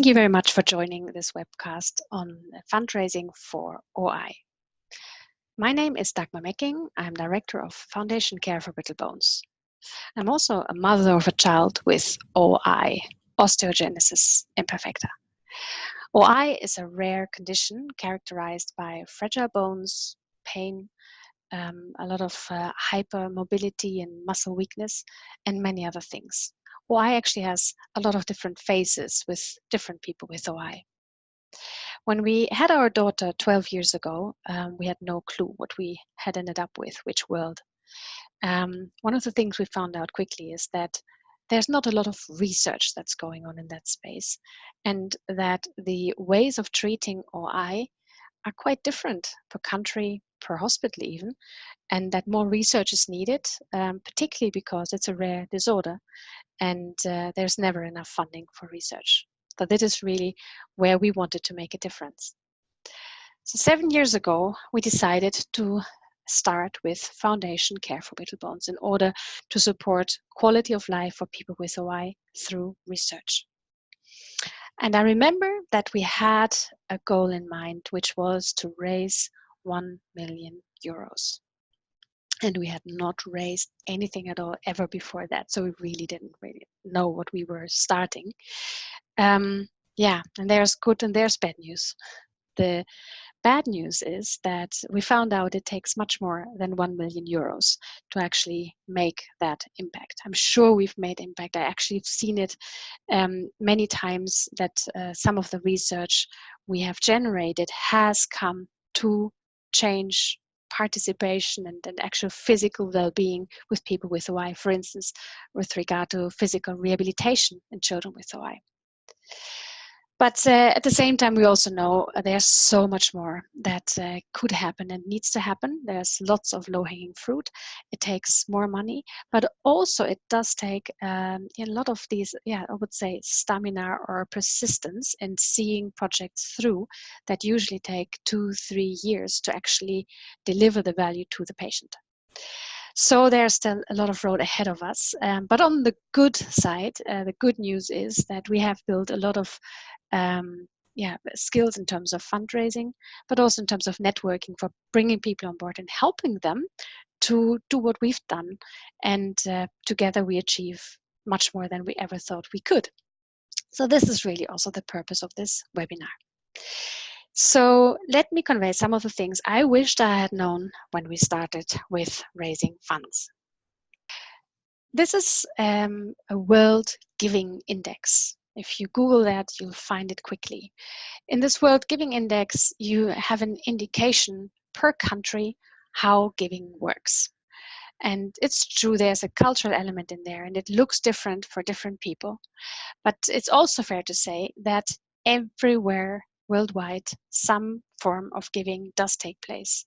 Thank you very much for joining this webcast on fundraising for OI. My name is Dagmar Mecking. I'm Director of Foundation Care for Brittle Bones. I'm also a mother of a child with OI, Osteogenesis Imperfecta. OI is a rare condition characterized by fragile bones, pain, a lot of hypermobility and muscle weakness, and many other things. OI actually has a lot of different phases with different people with OI. When we had our daughter 12 years ago, we had no clue what we had ended up with, which world. One of the things we found out quickly is that there's not a lot of research that's going on in that space, and that the ways of treating OI are quite different per country, per hospital even, and that more research is needed, particularly because it's a rare disorder and there's never enough funding for research. So this is really where we wanted to make a difference. So 7 years ago, we decided to start with Foundation Care for Brittle Bones in order to support quality of life for people with OI through research. And I remember that we had a goal in mind, which was to raise 1 million euros. And we had not raised anything at all ever before that. So we really didn't really know what we were starting. Yeah, and there's good and there's bad news. The bad news is that we found out it takes much more than 1 million euros to actually make that impact. I'm sure we've made impact. I actually have seen it many times that some of the research we have generated has come to change participation and actual physical well-being with people with OI, for instance, with regard to physical rehabilitation in children with OI. But at the same time, we also know there's so much more that could happen and needs to happen. There's lots of low-hanging fruit. It takes more money, but also it does take a lot of these, I would say, stamina or persistence in seeing projects through that usually take 2-3 years to actually deliver the value to the patient. So there's still a lot of road ahead of us. But on the good side, the good news is that we have built a lot of skills in terms of fundraising, but also in terms of networking for bringing people on board and helping them to do what we've done. And together we achieve much more than we ever thought we could. So this is really also the purpose of this webinar. So let me convey some of the things I wished I had known when we started with raising funds. This is a World Giving Index. If you Google that, you'll find it quickly. In this World Giving Index, you have an indication per country how giving works. And it's true, there's a cultural element in there, and it looks different for different people. But it's also fair to say that everywhere worldwide, some form of giving does take place.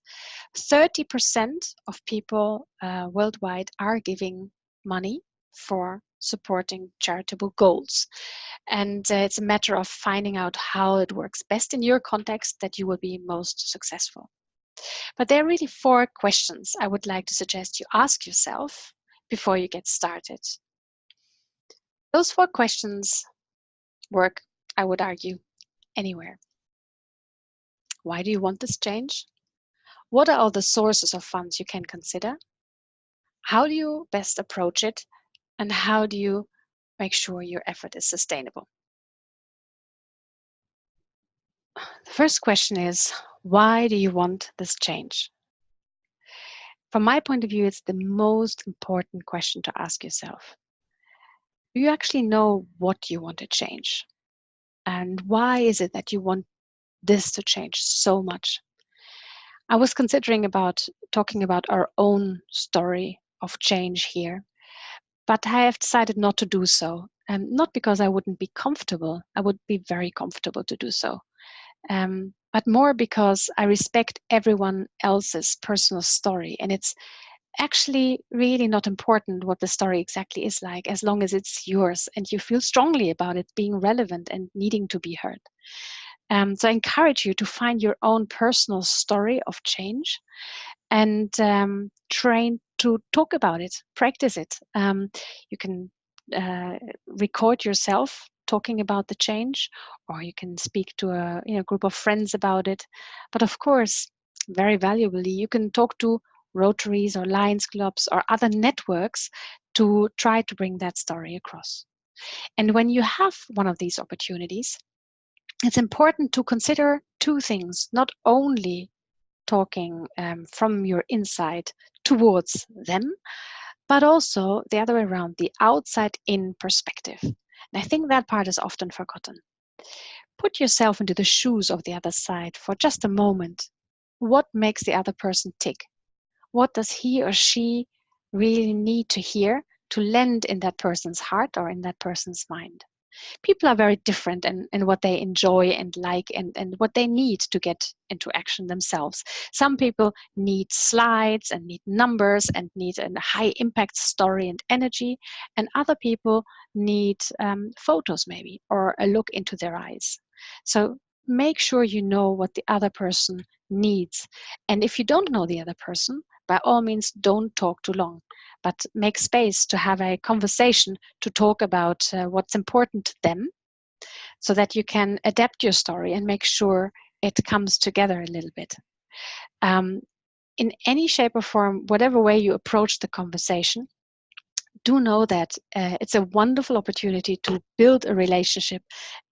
30% of people worldwide are giving money for supporting charitable goals. And it's a matter of finding out how it works best in your context that you will be most successful. But there are really 4 questions I would like to suggest you ask yourself before you get started. Those 4 questions work, I would argue, anywhere. Why do you want this change? What are all the sources of funds you can consider? How do you best approach it? And how do you make sure your effort is sustainable? The first question is, why do you want this change? From my point of view, it's the most important question to ask yourself. Do you actually know what you want to change? And why is it that you want this to change so much? I was considering about talking about our own story of change here, but I have decided not to do so. Not because I wouldn't be comfortable. I would be very comfortable to do so. But more because I respect everyone else's personal story. And it's actually really not important what the story exactly is like, as long as it's yours and you feel strongly about it being relevant and needing to be heard. So I encourage you to find your own personal story of change and train to talk about it, practice it. You can record yourself talking about the change, or you can speak to a group of friends about it. But of course, very valuably, you can talk to Rotaries or Lions clubs or other networks to try to bring that story across. And when you have one of these opportunities, it's important to consider two things, not only talking from your inside towards them, but also the other way around, the outside in perspective. And I think that part is often forgotten. Put yourself into the shoes of the other side for just a moment. What makes the other person tick? What does he or she really need to hear to land in that person's heart or in that person's mind? People are very different in what they enjoy and like and what they need to get into action themselves. Some people need slides and need numbers and need a high impact story and energy, and other people need photos maybe, or a look into their eyes. So make sure you know what the other person needs. And if you don't know the other person, by all means, don't talk too long, but make space to have a conversation to talk about what's important to them, so that you can adapt your story and make sure it comes together a little bit. In any shape or form, whatever way you approach the conversation, do know that it's a wonderful opportunity to build a relationship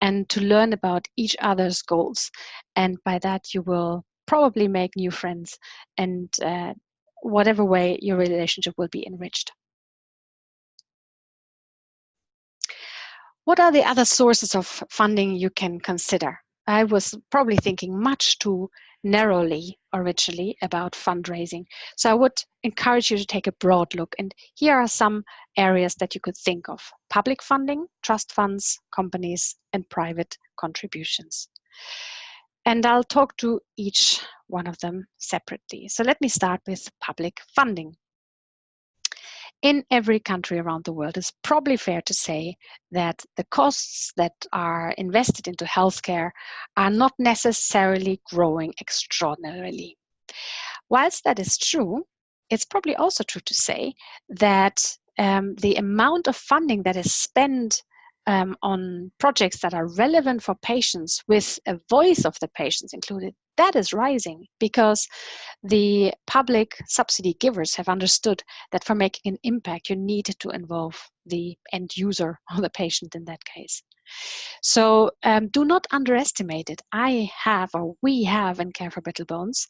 and to learn about each other's goals. And by that, you will probably make new friends, and whatever way your relationship will be enriched. What are the other sources of funding you can consider? I was probably thinking much too narrowly originally about fundraising. So I would encourage you to take a broad look. And here are some areas that you could think of: public funding, trust funds, companies, and private contributions. And I'll talk to each one of them separately. So let me start with public funding. In every country around the world, it's probably fair to say that the costs that are invested into healthcare are not necessarily growing extraordinarily. Whilst that is true, it's probably also true to say that the amount of funding that is spent on projects that are relevant for patients, with a voice of the patients included, that is rising, because the public subsidy givers have understood that for making an impact, you need to involve the end user or the patient in that case. So do not underestimate it. We have in Care for Brittle Bones.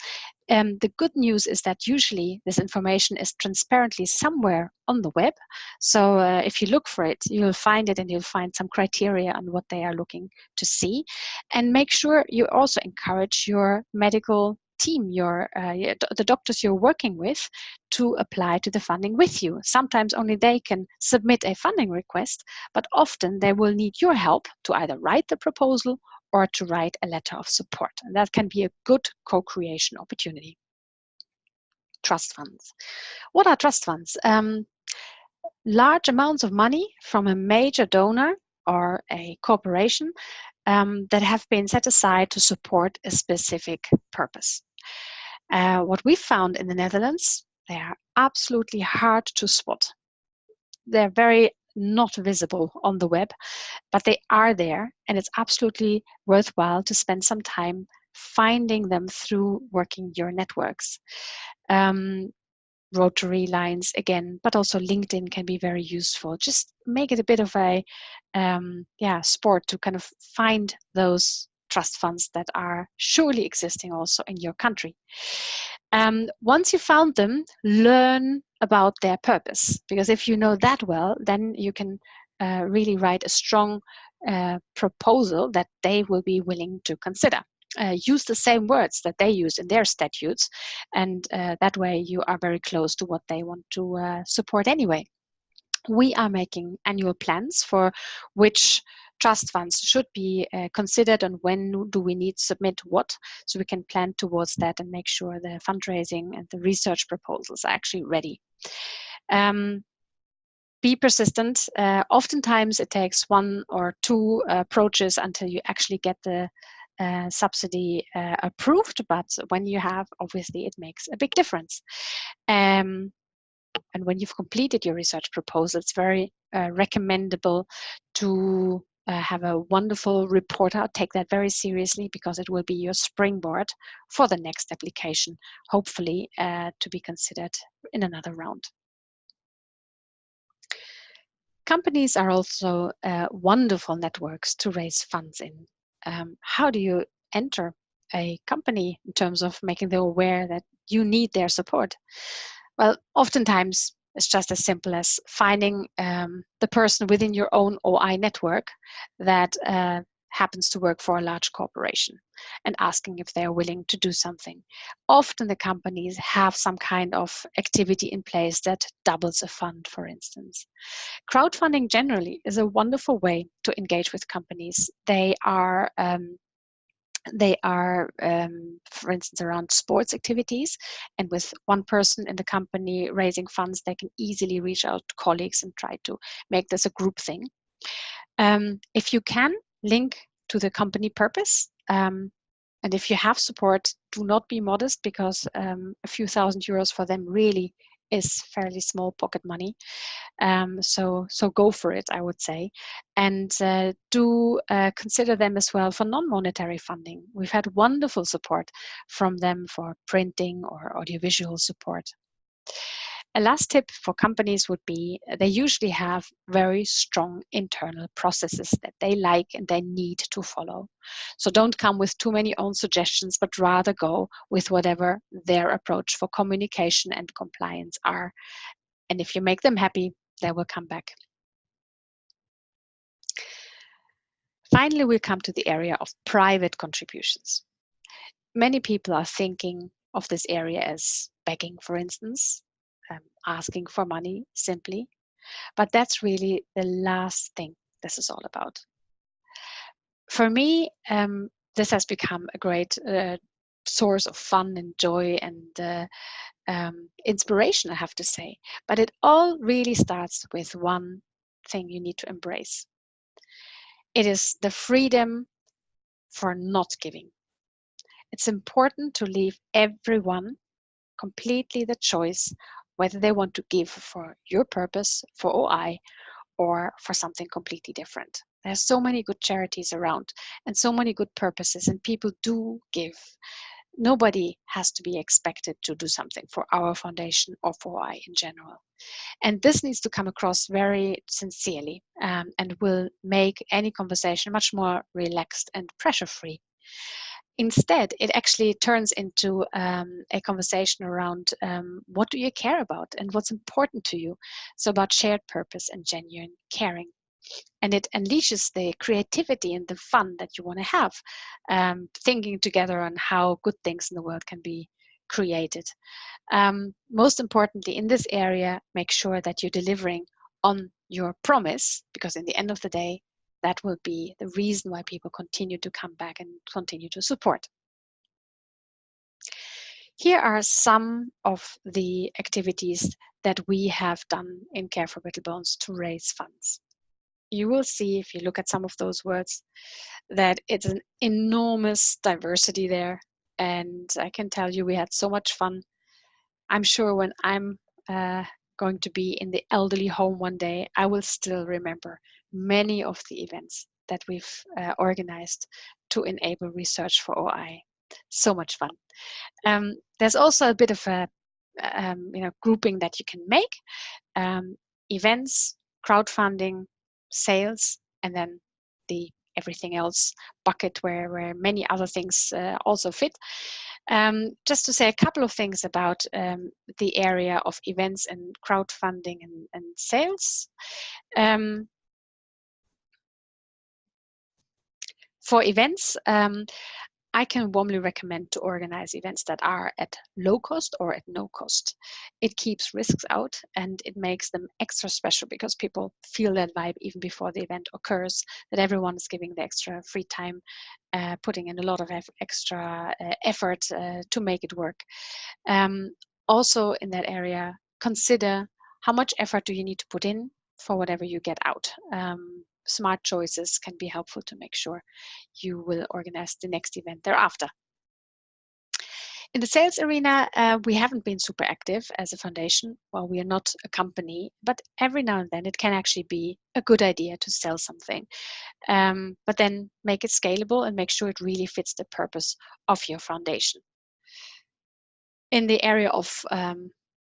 The good news is that usually this information is transparently somewhere on the web. So if you look for it, you'll find it, and you'll find some criteria on what they are looking to see. And make sure you also encourage your medical team, the doctors you're working with, to apply to the funding with you. Sometimes only they can submit a funding request, but often they will need your help to either write the proposal or to write a letter of support. And that can be a good co-creation opportunity. Trust funds. What are trust funds? Large amounts of money from a major donor or a corporation that have been set aside to support a specific purpose. What we found in the Netherlands, they are absolutely hard to spot. They're very not visible on the web, but they are there, and it's absolutely worthwhile to spend some time finding them through working your networks. Rotary lines again, but also LinkedIn can be very useful. Just make it a bit of a sport to kind of find those trust funds that are surely existing also in your country. Once you found them, learn about their purpose, because if you know that well, then you can really write a strong proposal that they will be willing to consider. Use the same words that they use in their statutes, and that way you are very close to what they want to support anyway. We are making annual plans for which trust funds should be considered and when do we need to submit what, so we can plan towards that and make sure the fundraising and the research proposals are actually ready. Be persistent. Oftentimes it takes one or two approaches until you actually get the subsidy approved, but when you have, obviously it makes a big difference. And when you've completed your research proposal, it's very recommendable to have a wonderful report out. Take that very seriously, because it will be your springboard for the next application, hopefully to be considered in another round. Companies are also wonderful networks to raise funds in. How do you enter a company in terms of making them aware that you need their support? Well, oftentimes it's just as simple as finding the person within your own OI network that happens to work for a large corporation and asking if they are willing to do something. Often the companies have some kind of activity in place that doubles a fund, for instance. Crowdfunding generally is a wonderful way to engage with companies. They are, for instance, around sports activities, and with one person in the company raising funds, they can easily reach out to colleagues and try to make this a group thing. If you can, link to the company purpose. And if you have support, do not be modest, because a few €1,000 for them really is fairly small pocket money. So go for it, I would say. And do consider them as well for non-monetary funding. We've had wonderful support from them for printing or audiovisual support. A last tip for companies would be they usually have very strong internal processes that they like and they need to follow. So don't come with too many own suggestions, but rather go with whatever their approach for communication and compliance are. And if you make them happy, they will come back. Finally, we come to the area of private contributions. Many people are thinking of this area as begging, for instance, asking for money simply. But that's really the last thing this is all about. For me, this has become a great source of fun and joy and inspiration, I have to say. But it all really starts with one thing you need to embrace. It is the freedom for not giving. It's important to leave everyone completely the choice whether they want to give for your purpose, for OI, or for something completely different. There's so many good charities around and so many good purposes, and people do give. Nobody has to be expected to do something for our foundation or for OI in general. And this needs to come across very sincerely and will make any conversation much more relaxed and pressure-free. Instead, it actually turns into a conversation around what do you care about and what's important to you. So about shared purpose and genuine caring. And it unleashes the creativity and the fun that you want to have, thinking together on how good things in the world can be created. Most importantly, in this area, make sure that you're delivering on your promise, because in the end of the day, that will be the reason why people continue to come back and continue to support. Here are some of the activities that we have done in Care for Brittle Bones to raise funds. You will see, if you look at some of those words, that it's an enormous diversity there. And I can tell you, we had so much fun. I'm sure when I'm going to be in the elderly home one day, I will still remember many of the events that we've organized to enable research for OI. So much fun. There's also a bit of a grouping that you can make. Events, crowdfunding, sales, and then the everything else bucket where many other things also fit. Just to say a couple of things about the area of events and crowdfunding and sales. For events, I can warmly recommend to organize events that are at low cost or at no cost. It keeps risks out and it makes them extra special because people feel that vibe even before the event occurs, that everyone is giving the extra free time, putting in a lot of extra effort to make it work. Also in that area, consider how much effort do you need to put in for whatever you get out. Smart choices can be helpful to make sure you will organize the next event thereafter. In the sales arena, we haven't been super active as a foundation. Well, we are not a company, but every now and then it can actually be a good idea to sell something. But then make it scalable and make sure it really fits the purpose of your foundation. In the area of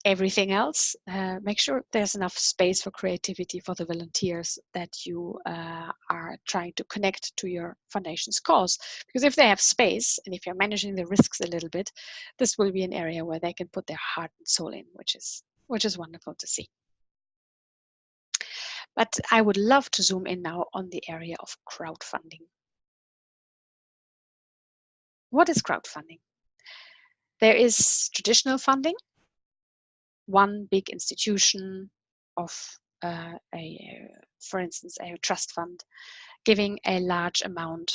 everything else, make sure there's enough space for creativity for the volunteers that you are trying to connect to your foundation's cause. Because if they have space and if you're managing the risks a little bit, this will be an area where they can put their heart and soul in, which is wonderful to see. But I would love to zoom in now on the area of crowdfunding. What is crowdfunding? There is traditional funding, one big institution of for instance, a trust fund giving a large amount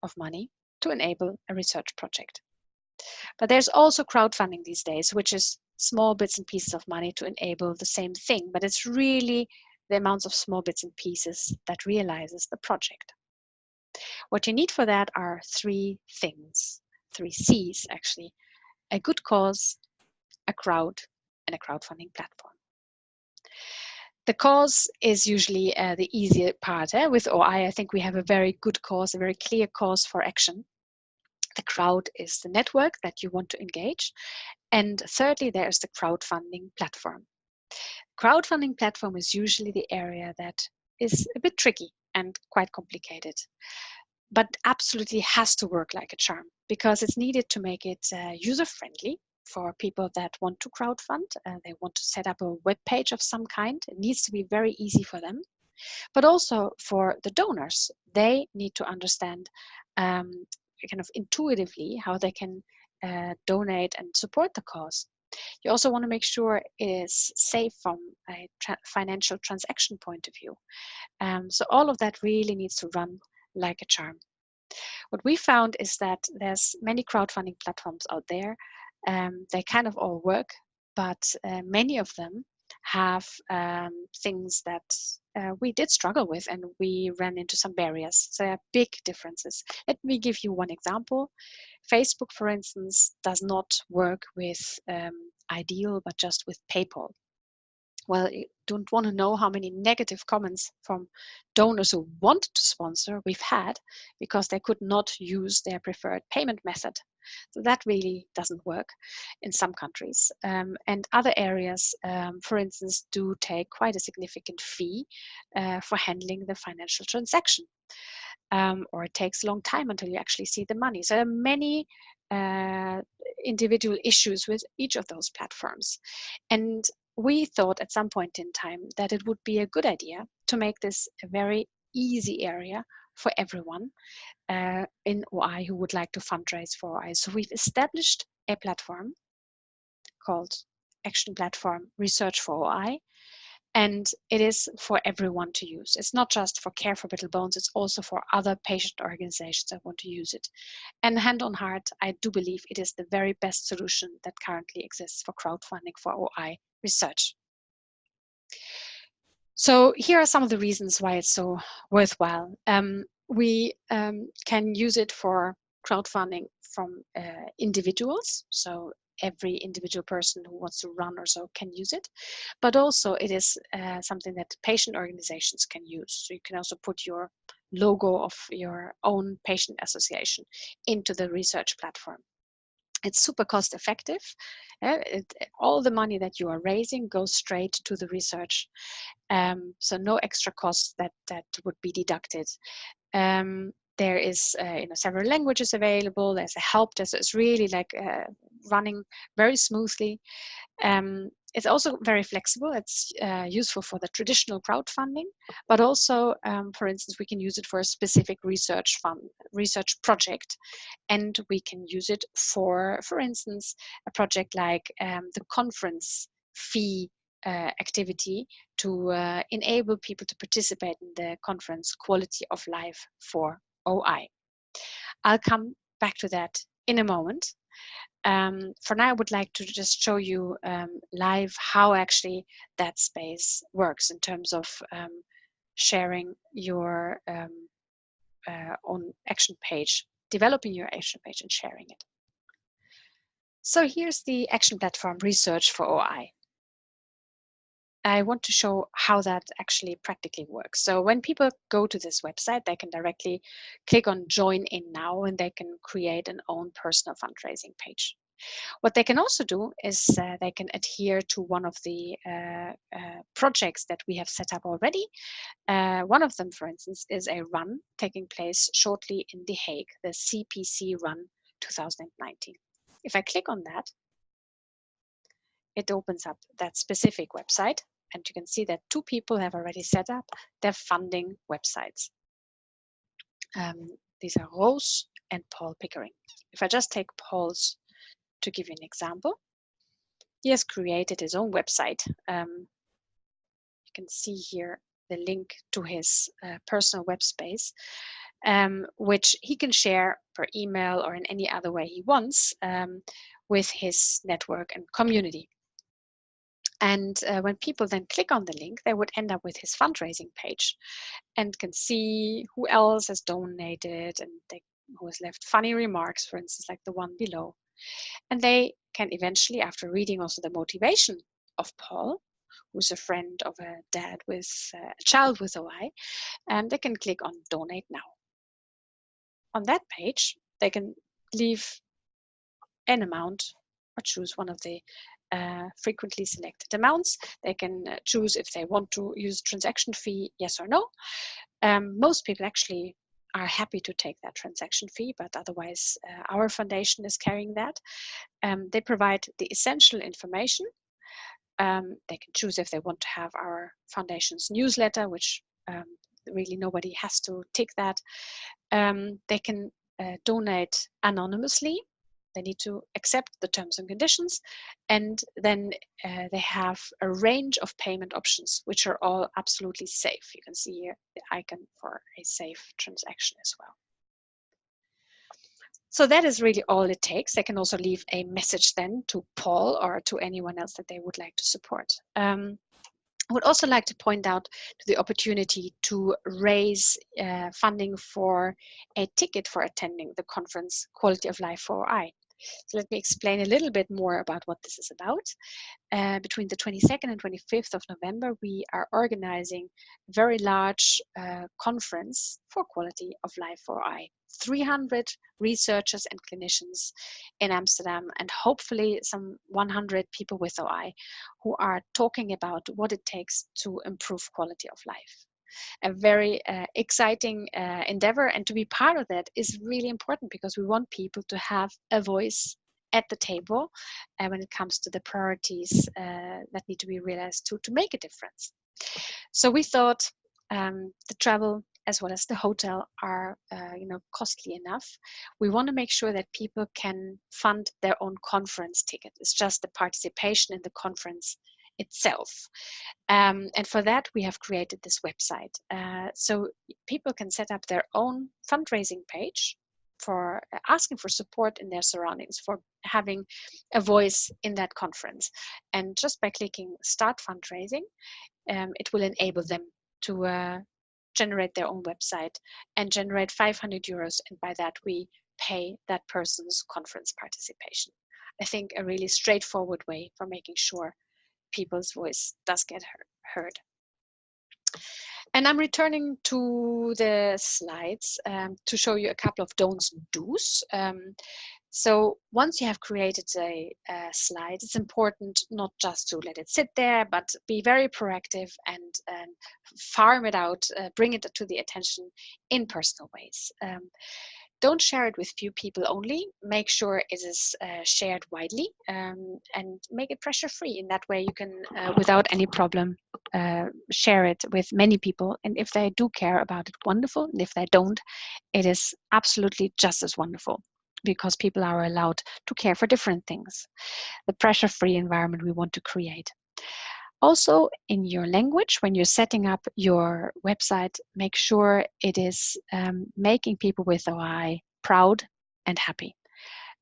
of money to enable a research project. But there's also crowdfunding these days, which is small bits and pieces of money to enable the same thing, but it's really the amounts of small bits and pieces that realizes the project. What you need for that are three things, three C's actually: a good cause, a crowd, and a crowdfunding platform. The cause is usually the easier part. With OI, I think we have a very good cause, a very clear cause for action. The crowd is the network that you want to engage. And thirdly, there's the crowdfunding platform. Crowdfunding platform is usually the area that is a bit tricky and quite complicated, but absolutely has to work like a charm because it's needed to make it user-friendly for people that want to crowdfund. They want to set up a web page of some kind. It needs to be very easy for them, but also for the donors. They need to understand kind of intuitively how they can donate and support the cause. You also want to make sure it is safe from a financial transaction point of view. So all of that really needs to run like a charm. What we found is that there's many crowdfunding platforms out there. They kind of all work, but many of them have things that we did struggle with, and we ran into some barriers. So there are big differences. Let me give you one example. Facebook, for instance, does not work with Ideal, but just with PayPal. Well, you don't want to know how many negative comments from donors who wanted to sponsor we've had because they could not use their preferred payment method. So that really doesn't work in some countries. And other areas, for instance, do take quite a significant fee for handling the financial transaction. Or it takes a long time until you actually see the money. So there are many individual issues with each of those platforms. And we thought at some point in time that it would be a good idea to make this a very easy area for everyone in OI who would like to fundraise for OI. So we've established a platform called Action Platform Research for OI. And it is for everyone to use. It's not just for Care for Brittle Bones, it's also for other patient organizations that want to use it. And hand on heart, I do believe it is the very best solution that currently exists for crowdfunding for OI research. So here are some of the reasons why it's so worthwhile. We can use it for crowdfunding from individuals. So every individual person who wants to run or so can use it. But also it is something that patient organizations can use. So you can also put your logo of your own patient association into the research platform. It's super cost effective. All the money that you are raising goes straight to the research. So no extra costs that would be deducted. There is several languages available. There's a help desk. It's really like running very smoothly. It's also very flexible. It's useful for the traditional crowdfunding, but also, for instance, we can use it for a specific research project, and we can use it for instance, a project like the conference fee activity to enable people to participate in the conference Quality of Life for OI. I'll come back to that in a moment. For now, I would like to just show you live how actually that space works in terms of sharing your own action page, developing your action page and sharing it. So here's the action platform research for OI. I want to show how that actually practically works. So when people go to this website, they can directly click on join in now and they can create an own personal fundraising page. What they can also do is they can adhere to one of the projects that we have set up already. One of them, for instance, is a run taking place shortly in The Hague, the CPC Run 2019. If I click on that, it opens up that specific website, and you can see that 2 people have already set up their funding websites. These are Rose and Paul Pickering. If I just take Paul's to give you an example, he has created his own website. You can see here the link to his personal web space, which he can share per email or in any other way he wants with his network and community. And when people then click on the link, they would end up with his fundraising page and can see who else has donated and who has left funny remarks, for instance, like the one below. And they can eventually, after reading also the motivation of Paul, who's a friend of a dad with a child with OI, they can click on Donate Now. On that page, they can leave an amount or choose one of the frequently selected amounts. They can choose if they want to use transaction fee, yes or no. Most people actually are happy to take that transaction fee, but otherwise our foundation is carrying that. They provide the essential information. They can choose if they want to have our foundation's newsletter, which really nobody has to tick that. They can donate anonymously. They need to accept the terms and conditions, and then they have a range of payment options, which are all absolutely safe. You can see here the icon for a safe transaction as well. So that is really all it takes. They can also leave a message then to Paul or to anyone else that they would like to support. I would also like to point out to the opportunity to raise funding for a ticket for attending the conference Quality of Life for OI. So let me explain a little bit more about what this is about. Between the 22nd and 25th of November, we are organizing a very large conference for quality of life for OI. 300 researchers and clinicians in Amsterdam, and hopefully some 100 people with OI who are talking about what it takes to improve quality of life. A very exciting endeavor, and to be part of that is really important because we want people to have a voice at the table when it comes to the priorities that need to be realized to make a difference. So we thought the travel as well as the hotel are costly enough. We want to make sure that people can fund their own conference ticket. It's just the participation in the conference itself. And for that, we have created this website. So people can set up their own fundraising page for asking for support in their surroundings, for having a voice in that conference. And just by clicking Start Fundraising, it will enable them to generate their own website and generate 500 euros. And by that, we pay that person's conference participation. I think a really straightforward way for making sure people's voice does get heard. And I'm returning to the slides to show you a couple of don'ts and do's. So once you have created a slide, it's important not just to let it sit there, but be very proactive and farm it out, bring it to the attention in personal ways. Don't share it with few people only. Make sure it is shared widely and make it pressure-free. In that way, you can, without any problem, share it with many people. And if they do care about it, wonderful. And if they don't, it is absolutely just as wonderful, because people are allowed to care for different things. The pressure-free environment we want to create. Also, in your language, when you're setting up your website, make sure it is making people with OI proud and happy.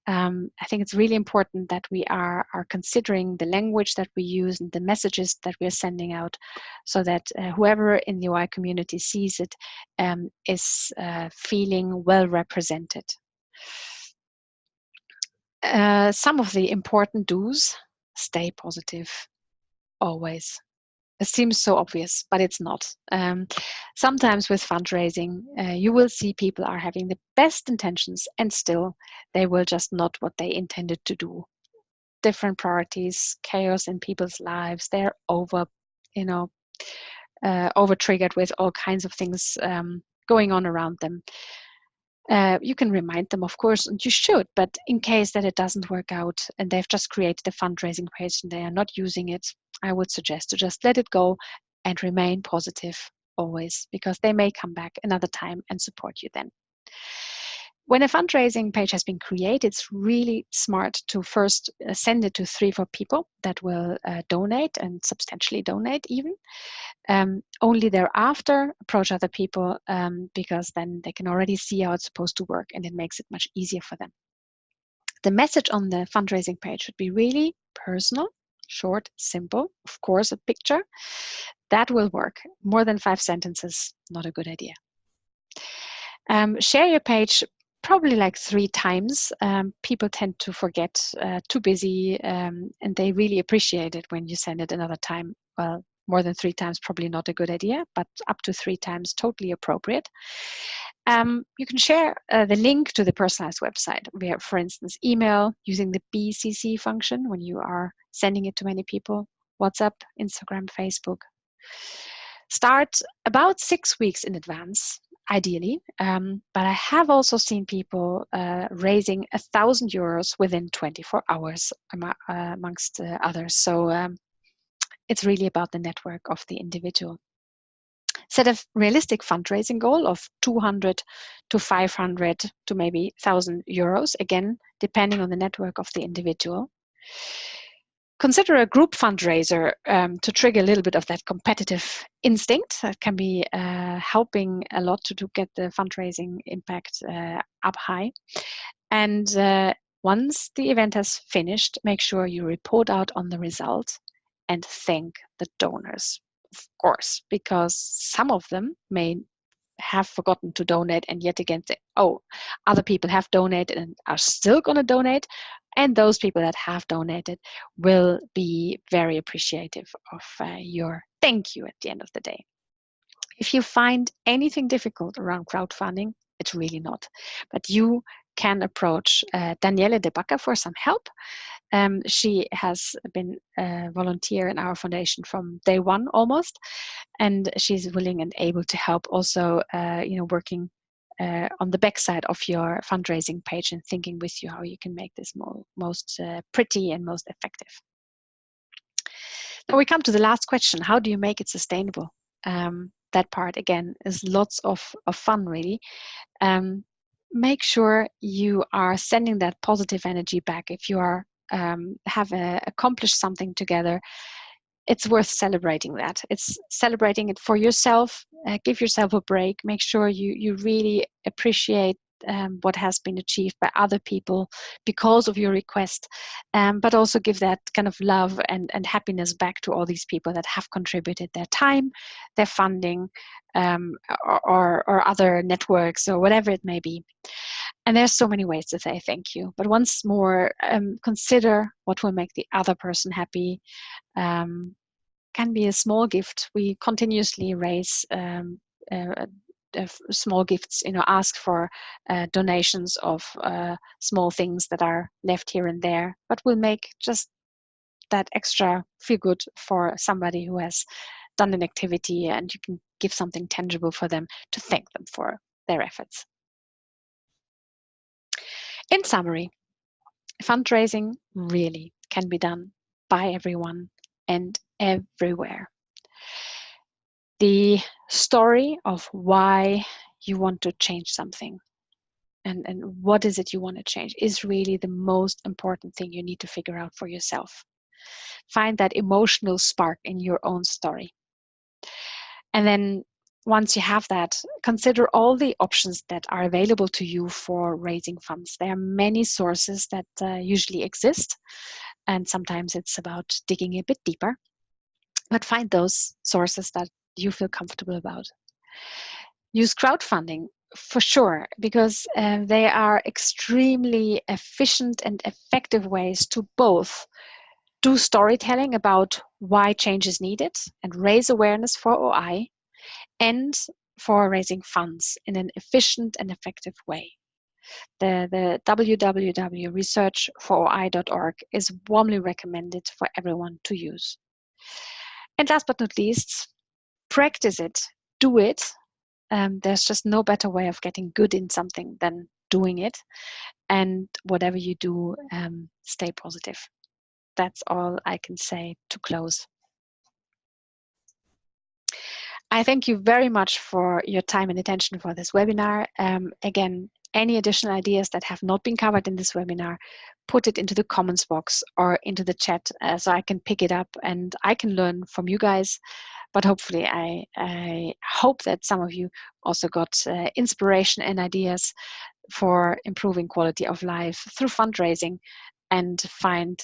I think it's really important that we are considering the language that we use and the messages that we're sending out, so that whoever in the OI community sees it is feeling well represented. Some of the important do's: stay positive, always. It seems so obvious, but it's not. Sometimes with fundraising, you will see people are having the best intentions and still they will just not what they intended to do. Different priorities, chaos in people's lives, they're over, over triggered with all kinds of things going on around them. You can remind them, of course, and you should, but in case that it doesn't work out and they've just created a fundraising page and they are not using it, I would suggest to just let it go and remain positive always, because they may come back another time and support you then. When a fundraising page has been created, it's really smart to first send it to 3-4 people that will donate and substantially donate even. Only thereafter approach other people, because then they can already see how it's supposed to work and it makes it much easier for them. The message on the fundraising page should be really personal, short, simple, of course a picture. That will work. More than 5 sentences, not a good idea. Share your page probably like 3 times. People tend to forget, too busy, and they really appreciate it when you send it another time. Well, more than 3 times, probably not a good idea, but up to 3 times, totally appropriate. You can share the link to the personalized website via, for instance, email, using the BCC function when you are sending it to many people, WhatsApp, Instagram, Facebook. Start about 6 weeks in advance, ideally, but I have also seen people raising €1,000 within 24 hours amongst others. So it's really about the network of the individual. Set a realistic fundraising goal of 200 to 500 to maybe €1,000, again, depending on the network of the individual. Consider a group fundraiser to trigger a little bit of that competitive instinct. That can be helping a lot to get the fundraising impact up high. And once the event has finished, make sure you report out on the result and thank the donors, of course, because some of them may have forgotten to donate and yet again say, oh, other people have donated and are still going to donate. And those people that have donated will be very appreciative of your thank you at the end of the day. If you find anything difficult around crowdfunding, it's really not. But you can approach Daniele De Bacca for some help. She has been a volunteer in our foundation from day one almost, and she's willing and able to help also, working on the backside of your fundraising page and thinking with you how you can make this most pretty and most effective. Now we come to the last question: how do you make it sustainable? That part again is lots of fun, really. Make sure you are sending that positive energy back. If you are have accomplished something together, it's worth celebrating that. It's celebrating it for yourself. Give yourself a break. Make sure you really appreciate what has been achieved by other people because of your request, but also give that kind of love and happiness back to all these people that have contributed their time, their funding, or other networks or whatever it may be. And there's so many ways to say thank you. But once more, consider what will make the other person happy. Can be a small gift. We continuously raise small gifts, ask for donations of small things that are left here and there, but will make just that extra feel good for somebody who has done an activity, and you can give something tangible for them to thank them for their efforts. In summary, fundraising really can be done by everyone and everywhere. The story of why you want to change something and what is it you want to change is really the most important thing you need to figure out for yourself. Find that emotional spark in your own story. And then once you have that, consider all the options that are available to you for raising funds. There are many sources that usually exist, and sometimes it's about digging a bit deeper, but find those sources that you feel comfortable about. Use crowdfunding For sure, because they are extremely efficient and effective ways to both do storytelling about why change is needed and raise awareness for OI, and for raising funds in an efficient and effective way. The www.researchforoi.org is warmly recommended for everyone to use. And last but not least, practice it, do it. There's just no better way of getting good in something than doing it. And whatever you do, stay positive. That's all I can say to close. I thank you very much for your time and attention for this webinar. Again, any additional ideas that have not been covered in this webinar, put it into the comments box or into the chat so I can pick it up and I can learn from you guys. But hopefully I hope that some of you also got inspiration and ideas for improving quality of life through fundraising, and find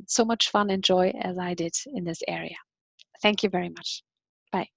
so much fun and joy as I did in this area. Thank you very much. Bye.